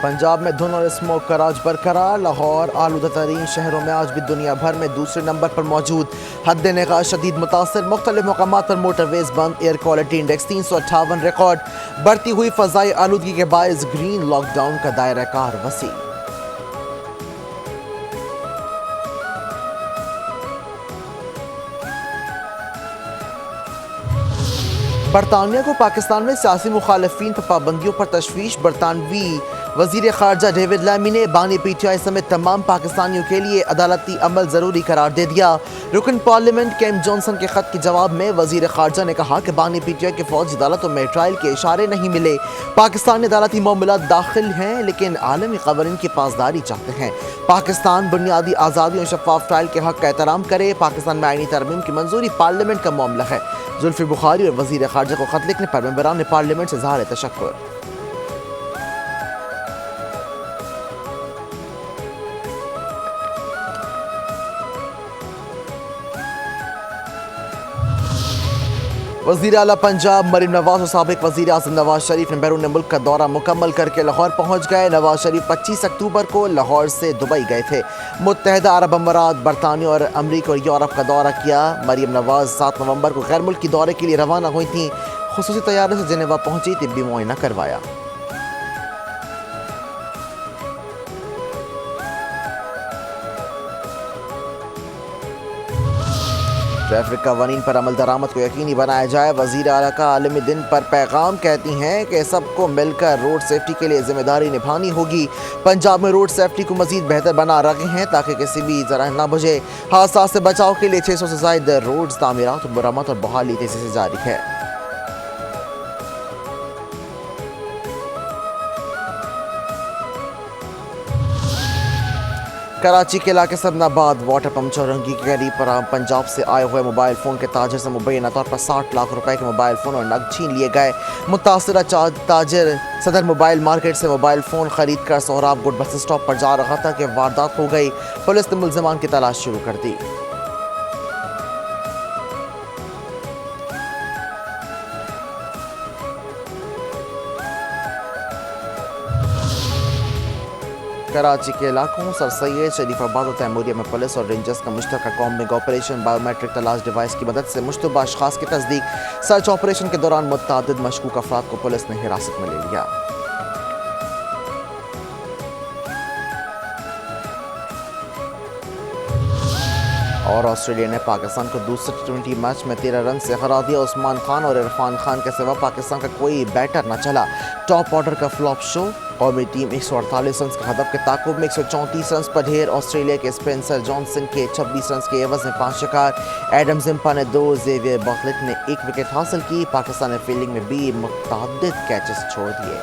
पंजाब में धुंध और स्मोक का राज बरकरार। लाहौर आलूदा तरीन शहरों में आज भी दुनिया भर में दूसरे नंबर पर मौजूद। हद निगाह शदीद मुतासर, मुख्तलिफ मकामात पर मोटरवेज बंद। Air quality index 358 record. बढ़ती हुई फ़ज़ाई आलूदगी के बायस ग्रीन लॉकडाउन का दायरा कार वसी। बरतानिया को पाकिस्तान में सियासी मुखालफीन पर पाबंदियों पर तशवीश। बरतानवी वजीर खारजा डेविड लैमी ने बानी PTI समेत तमाम पाकिस्तानियों के लिए अदालती अमल ज़रूरी करार दे दिया। रुकन पार्लियामेंट केम जॉनसन के ख़त के जवाब में वजीर खारजा ने कहा कि बानी PTI के फौजी अदालतों में ट्रायल के इशारे नहीं मिले। पाकिस्तानी अदालती मामलात दाखिल हैं लेकिन आलमी क़वानीन की पासदारी चाहते हैं। पाकिस्तान बुनियादी आज़ादी और शफाफ ट्रायल के हक़ का एहतराम करे। पाकिस्तान में आईनी तरमीम की मंजूरी पार्लियामेंट का मामला है। जुल्फ़ी बुखारी और वजीर खारजा को खत लिखने पर मेंबरान पार्लियामेंट से इज़हार तशक्कुर। वज़ीर आला पंजाब मरीम नवाज और साबिक वज़ीर आज़म नवाज शरीफ ने बैरून मुल्क का दौरा मुकम्मल करके लाहौर पहुँच गए। नवाज शरीफ 25 अक्टूबर को लाहौर से दुबई गए थे। मुत्तहदा अरब अमारात, बरतानिया और अमरीका और यूरोप का दौरा किया। मरीम नवाज 7 नवंबर को गैर मुल्की दौरे के लिए रवाना हुई थीं। खुसूसी तैयारों से जिनेवा पहुँची, तिब्बी मुआयना करवाया। ट्रैफिक कवानीन पर अमल दरामद को यकीनी बनाया जाए। वज़ीर आला का आलमी दिन पर पैगाम कहती हैं कि सबको मिलकर रोड सेफ्टी के लिए जिम्मेदारी निभानी होगी। पंजाब में रोड सेफ्टी को मजीद बेहतर बना रहे हैं ताकि किसी भी तरह न बुझे। हादसा से बचाव के लिए 600 से ज़ायद रोड्स तामीरात, मरम्मत और बहाली तेजी से जारी है। कराची के इलाके सबनाबाद वाटर पंप चौरंगी के करीब पर पंजाब से आए हुए मोबाइल फ़ोन के ताजर से मुबैना तौर पर 60 लाख रुपए के मोबाइल फ़ोन और नकद छीन लिए गए। मुतासरा ताजर सदर मोबाइल मार्केट से मोबाइल फ़ोन खरीद कर सोहराबगुड बस स्टॉप पर जा रहा था कि वारदात हो गई। पुलिस ने मुल्ज़िमान की तलाश शुरू कर दी। कराची के इलाकों सर सैयद, शरीफाबाद और तैमूरिया में पुलिस और रेंजर्स का मुश्तरका कॉम्बिंग ऑपरेशन। बायोमेट्रिक तलाश डिवाइस की मदद से मुश्तबा अशखास की तस्दीक। सर्च ऑपरेशन के दौरान मुतअद्दिद मशकूक अफराद को पुलिस ने हिरासत में ले लिया। और ऑस्ट्रेलिया ने पाकिस्तान को दूसरे T20 मैच में 13 रन से हरा दिया। उस्मान खान और इरफान खान के सिवा पाकिस्तान का कोई बैटर न चला। टॉप ऑर्डर का फ्लॉप शो। कौमी टीम 148 रन के हदफ के ताकुब में 134 रन पर ढेर। ऑस्ट्रेलिया के स्पेंसर जॉनसन के 26 रन के एवज में 5 शिकार। एडम जिम्पा ने 2, जेवियर बकलेट ने 1 विकेट हासिल की। पाकिस्तान ने फील्डिंग में भी मुतअद्दिद कैचेस छोड़ दिए।